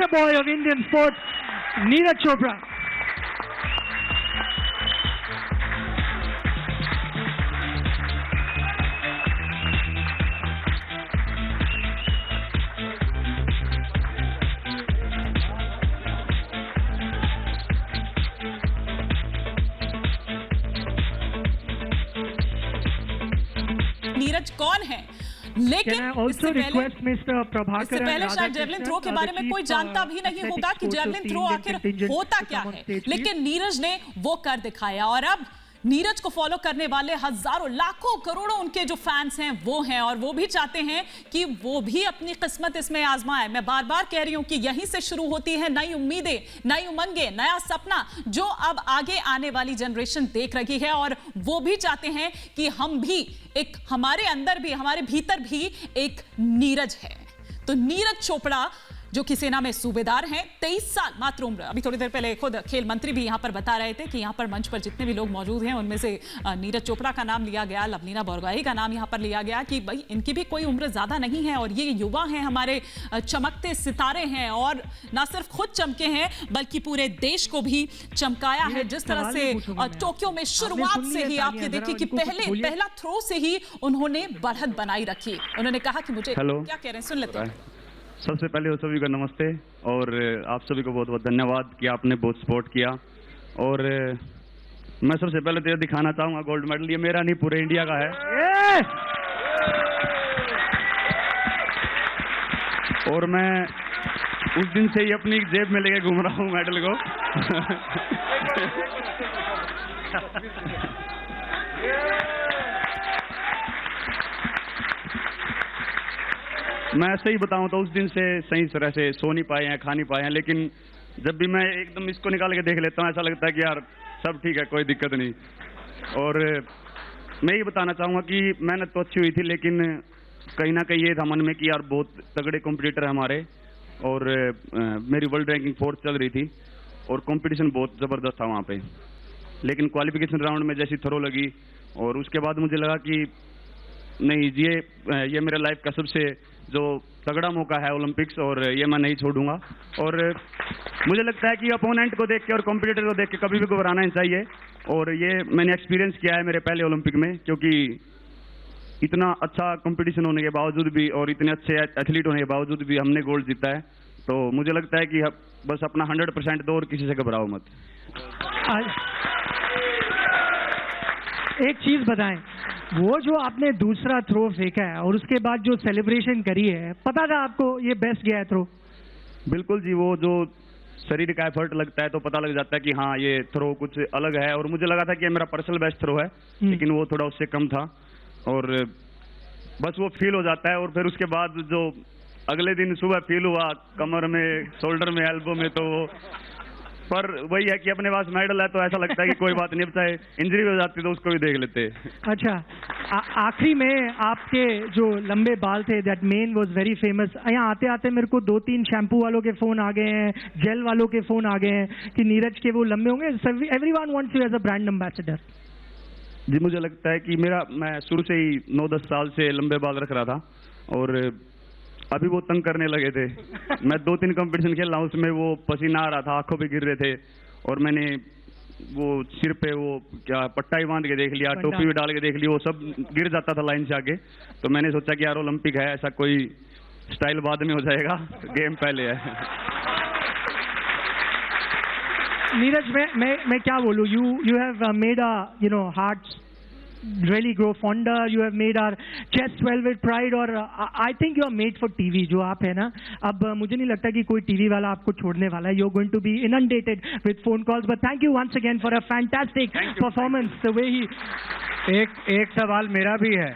wonder boy of Indian sports, Neeraj Chopra. Neeraj कौन है, लेकिन इससे पहले शायद जेवलिन थ्रो के बारे में कोई जानता भी नहीं होगा कि जेवलिन थ्रो आखिर होता क्या है, लेकिन नीरज ने वो कर दिखाया। और अब नीरज को फॉलो करने वाले हजारों लाखों करोड़ों उनके जो फैंस हैं वो हैं, और वो भी चाहते हैं कि वो भी अपनी किस्मत इसमें आजमाए। मैं बार बार कह रही हूं कि यहीं से शुरू होती है नई उम्मीदें, नई उमंगें, नया सपना जो अब आगे आने वाली जनरेशन देख रही है। और वो भी चाहते हैं कि हम भी एक, हमारे अंदर भी, हमारे भीतर भी एक नीरज है। तो नीरज चोपड़ा जो कि सेना में सूबेदार हैं, 23 साल मात्र उम्र। अभी थोड़ी देर पहले खुद खेल मंत्री भी यहां पर बता रहे थे कि यहां पर मंच पर जितने भी लोग मौजूद हैं उनमें से नीरज चोपड़ा का नाम लिया गया, लवलीना बोरगोहाई का नाम यहां पर लिया गया कि भाई इनकी भी कोई उम्र ज्यादा नहीं है और ये युवा हैं, हमारे चमकते सितारे हैं। और ना सिर्फ खुद चमके हैं बल्कि पूरे देश को भी चमकाया है। जिस तरह से टोक्यो में शुरुआत से ही आप ये देखिए कि पहला थ्रो से ही उन्होंने बढ़त बनाई रखी। उन्होंने कहा कि मुझे, क्या कह रहे हैं सुन लेते हैं। सबसे पहले सभी को नमस्ते, और आप सभी को बहुत बहुत धन्यवाद कि आपने बहुत सपोर्ट किया। और मैं सबसे पहले तो ये दिखाना चाहूंगा, गोल्ड मेडल ये मेरा नहीं, पूरे इंडिया का है। और मैं उस दिन से ही अपनी जेब में लेके घूम रहा हूँ मेडल को। मैं सही बताऊं तो उस दिन से सही तरह से सो नहीं पाए हैं, खा नहीं पाए हैं, लेकिन जब भी मैं एकदम इसको निकाल के देख लेता हूं ऐसा लगता है कि यार सब ठीक है, कोई दिक्कत नहीं। और मैं ये बताना चाहूँगा कि मेहनत तो अच्छी हुई थी, लेकिन कहीं ना कहीं ये था मन में कि यार बहुत तगड़े कॉम्पिटिटर है हमारे, और मेरी वर्ल्ड रैंकिंग 4th चल रही थी और कंपटीशन बहुत ज़बरदस्त था वहाँ पे। लेकिन क्वालिफिकेशन राउंड में जैसी थ्रो लगी और उसके बाद मुझे लगा कि नहीं, ये मेरे लाइफ का सबसे जो तगड़ा मौका है ओलंपिक्स, और ये मैं नहीं छोड़ूंगा। और मुझे लगता है कि अपोनेंट को देख के और कॉम्पिटिटर को देख के कभी भी घबराना नहीं चाहिए। और ये मैंने एक्सपीरियंस किया है मेरे पहले ओलंपिक में, क्योंकि इतना अच्छा कंपटीशन होने के बावजूद भी और इतने अच्छे एथलीट होने के बावजूद भी हमने गोल्ड जीता है। तो मुझे लगता है कि बस अपना 100% दो और किसी से घबराओ मत। एक चीज बताएं, वो जो आपने दूसरा थ्रो फेंका है और उसके बाद जो सेलिब्रेशन करी है, पता था आपको ये बेस्ट गया है थ्रो? बिल्कुल जी, वो जो शरीर का एफर्ट लगता है तो पता लग जाता है कि हाँ ये थ्रो कुछ अलग है। और मुझे लगा था कि मेरा पर्सनल बेस्ट थ्रो है, लेकिन वो थोड़ा उससे कम था। और बस वो फील हो जाता है। और फिर उसके बाद जो अगले दिन सुबह फील हुआ कमर में, शोल्डर में, एल्बो में, तो पर वही है कि अपने पास मेडल है तो ऐसा लगता है कि कोई बात नहीं, चाहे इंजरी हो जाती तो उसको भी देख लेते। अच्छा, आखिरी में आपके जो लंबे बाल थे, that main was very famous. यहाँ आते आते मेरे को 2-3 शैम्पू वालों के फोन आ गए हैं, जेल वालों के फोन आ गए हैं कि नीरज के वो लंबे होंगे। Everyone wants you as a brand ambassador. जी, मुझे लगता है कि मैं शुरू से ही 9-10 साल से लंबे बाल रख रहा था, और अभी वो तंग करने लगे थे। मैं 2-3 कंपटीशन खेल रहा हूँ, उसमें वो पसीना आ रहा था, आंखों पे गिर रहे थे, और मैंने वो सिर पे वो क्या पट्टा ही बांध के देख लिया, टोपी भी डाल के देख ली, वो सब गिर जाता था लाइन से आके। तो मैंने सोचा कि यार ओलंपिक है, ऐसा कोई स्टाइल बाद में हो जाएगा, गेम पहले है। नीरज, मैं क्या बोलूँ, you have made our hearts really grow fonder. You have made our chest swell with pride. और I think you are made for TV. जो आप है ना, अब मुझे नहीं लगता कि कोई टीवी वाला आपको छोड़ने वाला है. You're going to be inundated with phone calls. But thank you once again for a fantastic performance. The way he एक सवाल मेरा भी है,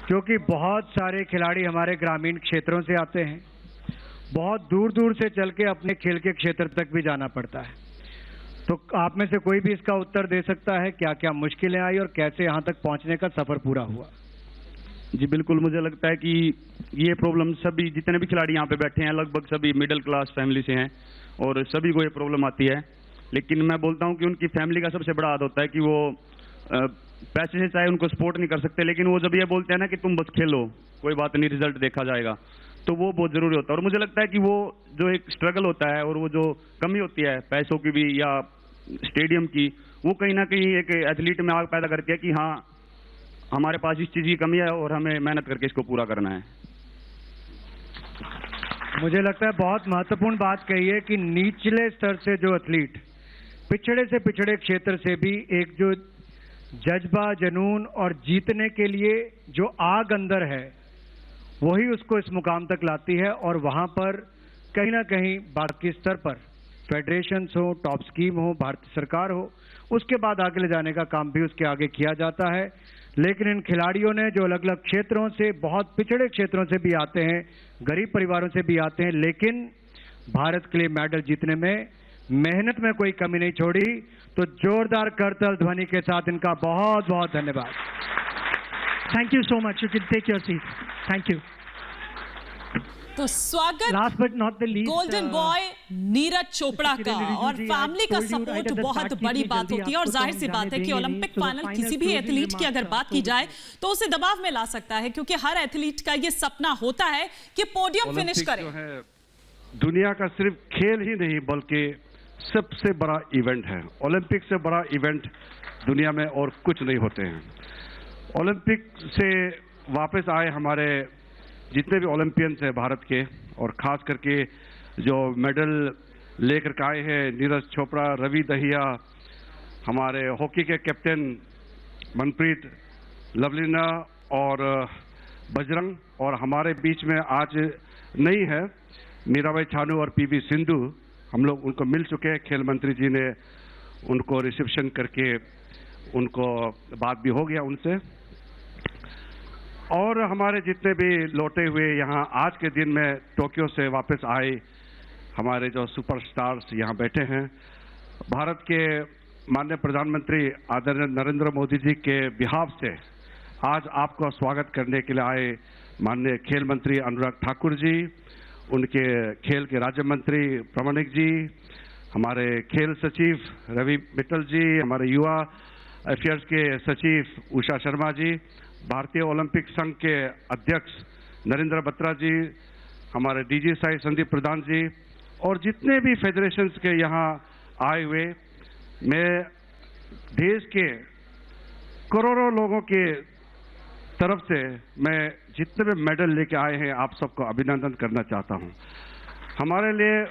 क्योंकि बहुत सारे खिलाड़ी हमारे ग्रामीण क्षेत्रों से आते हैं, बहुत दूर दूर से चल के अपने खेल के क्षेत्र तक भी जाना पड़ता है। तो आप में से कोई भी इसका उत्तर दे सकता है, क्या क्या मुश्किलें आई और कैसे यहाँ तक पहुँचने का सफर पूरा हुआ? जी बिल्कुल, मुझे लगता है कि ये प्रॉब्लम सभी जितने भी खिलाड़ी यहाँ पे बैठे हैं लगभग सभी मिडिल क्लास फैमिली से हैं, और सभी को ये प्रॉब्लम आती है। लेकिन मैं बोलता हूँ कि उनकी फैमिली का सबसे बड़ा हाथ होता है कि वो पैसे से चाहे उनको सपोर्ट नहीं कर सकते, लेकिन वो जब ये बोलते हैं ना कि तुम बस खेलो, कोई बात नहीं, रिजल्ट देखा जाएगा, तो वो बहुत ज़रूरी होता है। और मुझे लगता है कि वो जो एक स्ट्रगल होता है और वो जो कमी होती है पैसों की भी या स्टेडियम की, वो कहीं ना कहीं एक एथलीट में आग पैदा करती है कि हाँ हमारे पास इस चीज़ की कमी है और हमें मेहनत करके इसको पूरा करना है। मुझे लगता है बहुत महत्वपूर्ण बात कही है कि निचले स्तर से जो एथलीट, पिछड़े से पिछड़े क्षेत्र से भी एक जो जज्बा, जुनून और जीतने के लिए जो आग अंदर है, वही उसको इस मुकाम तक लाती है। और वहां पर कहीं ना कहीं बाकी स्तर पर फेडरेशन हो, टॉप स्कीम हो, भारत सरकार हो, उसके बाद आगे ले जाने का काम भी उसके आगे किया जाता है। लेकिन इन खिलाड़ियों ने जो अलग अलग क्षेत्रों से, बहुत पिछड़े क्षेत्रों से भी आते हैं, गरीब परिवारों से भी आते हैं, लेकिन भारत के लिए मेडल जीतने में मेहनत में कोई कमी नहीं छोड़ी। तो जोरदार करताल ध्वनि के साथ इनका बहुत बहुत धन्यवाद। Thank you so much. You can take your seat. Thank you. तो स्वागत last but not the least golden boy Neeraj Chopra का। और फैमिली का सपोर्ट बहुत बड़ी बात होती है और जाहिर सी बात है कि ओलंपिक फाइनल किसी भी एथलीट की अगर बात की जाए तो उसे दबाव में ला सकता है, क्योंकि हर एथलीट का ये सपना होता है कि पोडियम फिनिश करे। दुनिया का सिर्फ खेल ही नहीं बल्कि सबसे बड़ा इवेंट है। ओलंपिक से बड़ा इवेंट दुनिया में और कुछ नहीं होते हैं। ओलंपिक से वापस आए हमारे जितने भी ओलंपियंस हैं भारत के, और खास करके जो मेडल लेकर के आए हैं, नीरज चोपड़ा, रवि दहिया, हमारे हॉकी के कैप्टन मनप्रीत, लवलीना और बजरंग, और हमारे बीच में आज नहीं है मीराबाई चानू और पीवी सिंधु। हम लोग उनको मिल चुके हैं, खेल मंत्री जी ने उनको रिसेप्शन करके उनको बात भी हो गया उनसे। और हमारे जितने भी लौटे हुए यहाँ आज के दिन में टोक्यो से वापस आए हमारे जो सुपरस्टार्स यहाँ बैठे हैं, भारत के माननीय प्रधानमंत्री आदरणीय नरेंद्र मोदी जी के बिहाफ से आज आपका स्वागत करने के लिए आए माननीय खेल मंत्री अनुराग ठाकुर जी, उनके खेल के राज्य मंत्री प्रमाणिक जी, हमारे खेल सचिव रवि मित्तल जी, हमारे युवा अफेयर्स के सचिव उषा शर्मा जी, भारतीय ओलंपिक संघ के अध्यक्ष नरेंद्र बत्रा जी, हमारे डीजी साई संदीप प्रधान जी, और जितने भी फेडरेशंस के यहाँ आए हुए, मैं देश के करोड़ों लोगों के तरफ से मैं जितने भी मेडल लेके आए हैं आप सबको अभिनंदन करना चाहता हूँ। हमारे लिए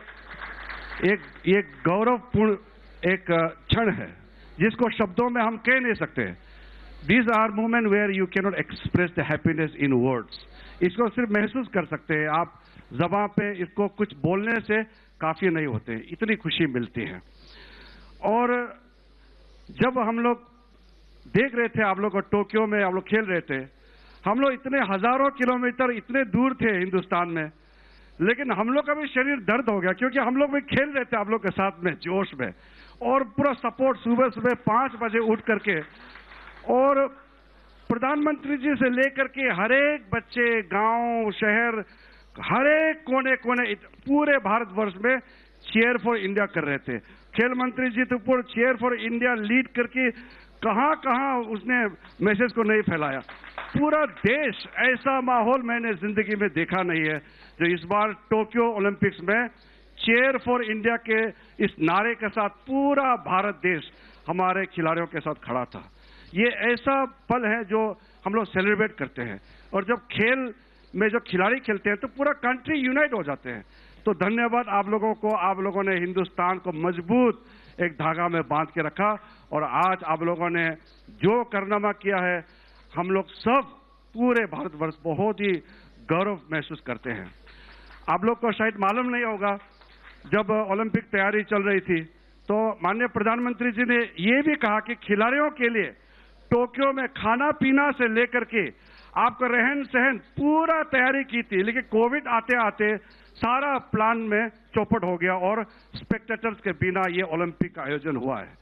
एक गौरवपूर्ण एक क्षण है जिसको शब्दों में हम कह नहीं सकते। These are moments where you cannot express the happiness in words. इसको सिर्फ महसूस कर सकते हैं आप, ज़बान पे इसको कुछ बोलने से काफ़ी नहीं होते हैं, इतनी खुशी मिलती है। और जब हम लोग देख रहे थे आप लोग टोक्यो में आप लोग खेल रहे थे, हम लोग इतने हजारों किलोमीटर इतने दूर थे हिंदुस्तान में, लेकिन हम लोग का भी शरीर दर्द हो गया क्योंकि हम लोग भी खेल रहे थे आप लोग के साथ में जोश में, और पूरा सपोर्ट सुबह सुबह 5 बजे उठ करके, और प्रधानमंत्री जी से लेकर के हर एक बच्चे, गांव, शहर, हर एक कोने कोने पूरे भारतवर्ष में चीयर फॉर इंडिया कर रहे थे। खेल मंत्री जी तो पूरा चीयर फॉर इंडिया लीड करके कहां कहां उसने मैसेज को नहीं फैलाया। पूरा देश, ऐसा माहौल मैंने जिंदगी में देखा नहीं है जो इस बार टोक्यो ओलंपिक्स में चीयर फॉर इंडिया के इस नारे के साथ पूरा भारत देश हमारे खिलाड़ियों के साथ खड़ा था। ये ऐसा पल है जो हम लोग सेलिब्रेट करते हैं, और जब खेल में जो खिलाड़ी खेलते हैं तो पूरा कंट्री यूनाइट हो जाते हैं। तो धन्यवाद आप लोगों को, आप लोगों ने हिंदुस्तान को मजबूत एक धागा में बांध के रखा, और आज आप लोगों ने जो कारनामा किया है, हम लोग सब पूरे भारतवर्ष बहुत ही गौरव महसूस करते हैं। आप लोग को शायद मालूम नहीं होगा, जब ओलंपिक तैयारी चल रही थी तो माननीय प्रधानमंत्री जी ने ये भी कहा कि खिलाड़ियों के लिए टोक्यो में खाना पीना से लेकर के आपका रहन सहन पूरा तैयारी की थी, लेकिन कोविड आते आते सारा प्लान में चौपट हो गया और स्पेक्टेटर्स के बिना ये ओलंपिक का आयोजन हुआ है।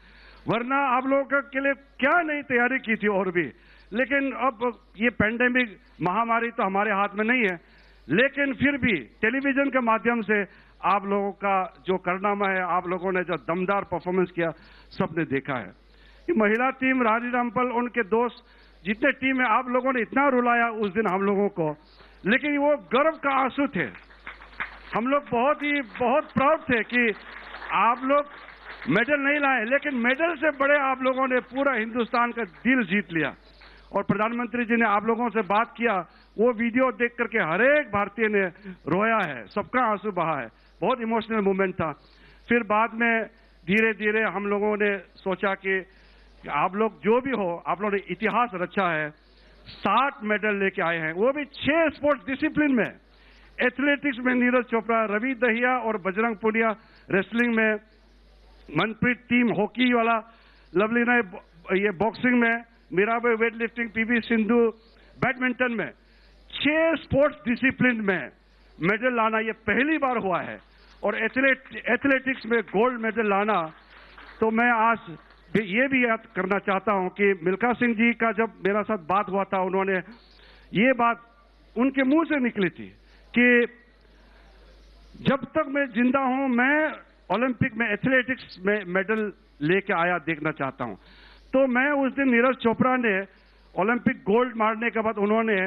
वरना आप लोगों के लिए क्या नई तैयारी की थी और भी, लेकिन अब ये पैंडेमिक महामारी तो हमारे हाथ में नहीं है, लेकिन फिर भी टेलीविजन के माध्यम से आप लोगों का जो कारनामा है, आप लोगों ने जो दमदार परफॉर्मेंस किया, सबने देखा है। ये महिला टीम, रानी रामपाल, उनके दोस्त जितने टीम है, आप लोगों ने इतना रुलाया उस दिन हम लोगों को, लेकिन वो गर्व का आंसू थे। हम लोग बहुत प्राउड थे कि आप लोग मेडल नहीं लाए, लेकिन मेडल से बड़े आप लोगों ने पूरा हिंदुस्तान का दिल जीत लिया। और प्रधानमंत्री जी ने आप लोगों से बात किया, वो वीडियो देख करके हर एक भारतीय ने रोया है, सबका आंसू बहा है, बहुत इमोशनल मोमेंट था। फिर बाद में धीरे धीरे हम लोगों ने सोचा कि आप लोग जो भी हो, आप लोगों ने इतिहास रचा है, 60 मेडल लेके आए हैं, वो भी 6 स्पोर्ट्स डिसिप्लिन में। एथलेटिक्स में नीरज चोपड़ा, रवि दहिया और बजरंग पुनिया, रेसलिंग में मनप्रीत टीम, हॉकी वाला लवलीना, ये बॉक्सिंग में Mirabai, weight lifting, PV Sindhu, badminton में 6 स्पोर्ट्स डिसिप्लिन में मेडल लाना ये पहली बार हुआ है। और एथलेटिक्स में गोल्ड मेडल लाना, तो मैं आज ये भी याद करना चाहता हूं कि मिल्खा सिंह जी का जब मेरा साथ बात हुआ था, उन्होंने ये बात उनके मुंह से निकली थी कि जब तक मैं जिंदा हूं, मैं ओलंपिक में एथलेटिक्स में मेडल लेके आया देखना चाहता हूं। तो मैं उस दिन नीरज चोपड़ा ने ओलंपिक गोल्ड मारने के बाद उन्होंने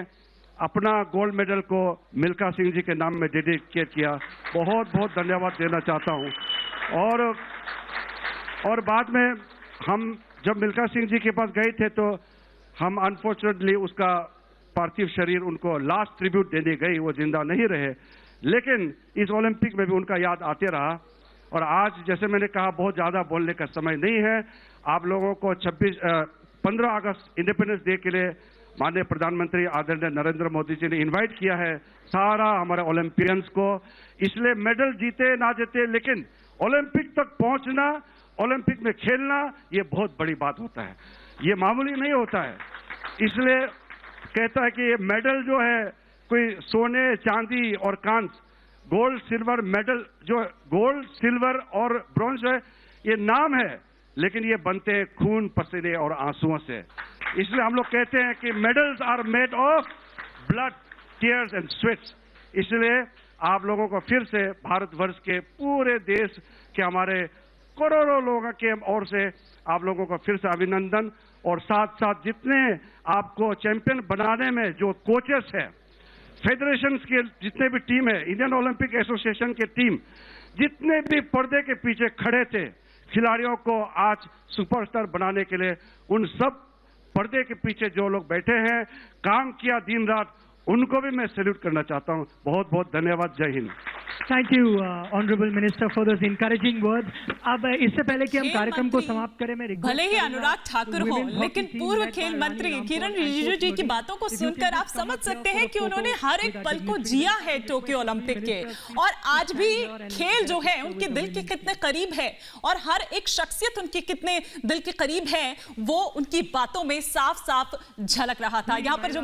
अपना गोल्ड मेडल को मिल्खा सिंह जी के नाम में डेडिकेट किया। बहुत बहुत धन्यवाद देना चाहता हूं। और बाद में हम जब मिल्खा सिंह जी के पास गए थे, तो हम अनफॉर्चुनेटली उसका पार्थिव शरीर उनको लास्ट ट्रिब्यूट देने गई, वो जिंदा नहीं रहे, लेकिन इस ओलंपिक में भी उनका याद आते रहा। और आज जैसे मैंने कहा, बहुत ज्यादा बोलने का समय नहीं है। आप लोगों को 15 अगस्त इंडिपेंडेंस डे के लिए माननीय प्रधानमंत्री आदरणीय नरेंद्र मोदी जी ने इनवाइट किया है सारा हमारे ओलंपियंस को। इसलिए मेडल जीते ना जीते, लेकिन ओलंपिक तक पहुंचना, ओलंपिक में खेलना, ये बहुत बड़ी बात होता है, ये मामूली नहीं होता है। इसलिए कहता है कि ये मेडल जो है कोई सोने, चांदी और कांच, गोल्ड, सिल्वर मेडल, जो गोल्ड, सिल्वर और ब्रॉन्ज है, ये नाम है, लेकिन ये बनते हैं खून, पसीने और आंसुओं से। इसलिए हम लोग कहते हैं कि medals are made of blood, tears and sweats. इसलिए आप लोगों को फिर से भारतवर्ष के पूरे देश के हमारे करोड़ों लोगों के ओर से आप लोगों को फिर से अभिनंदन। और साथ साथ जितने आपको चैंपियन बनाने में जो कोचेस है, फेडरेशन के जितने भी टीम है, इंडियन ओलंपिक एसोसिएशन के टीम, जितने भी पर्दे के पीछे खड़े थे खिलाड़ियों को आज सुपरस्टार बनाने के लिए, उन सब पर्दे के पीछे जो लोग बैठे हैं, काम किया दिन रात, उनको भी मैं सैल्यूट करना चाहता हूं। बहुत बहुत धन्यवाद। जय Hind. Thank you honourable minister for this encouraging words. अब इससे पहले कि हम कार्यक्रम को समाप्त करें, मैं भले ही अनुराग ठाकुर हो, लेकिन पूर्व खेल मंत्री किरण रिजिजू जी की बातों को सुनकर आप समझ सकते हैं कि उन्होंने हर एक पल को जिया है टोक्यो ओलंपिक के, और आज भी खेल जो है उनके दिल के कितने करीब है और हर एक शख्सियत उनके कितने दिल के करीब है, वो उनकी बातों में साफ साफ झलक रहा था। यहाँ पर जो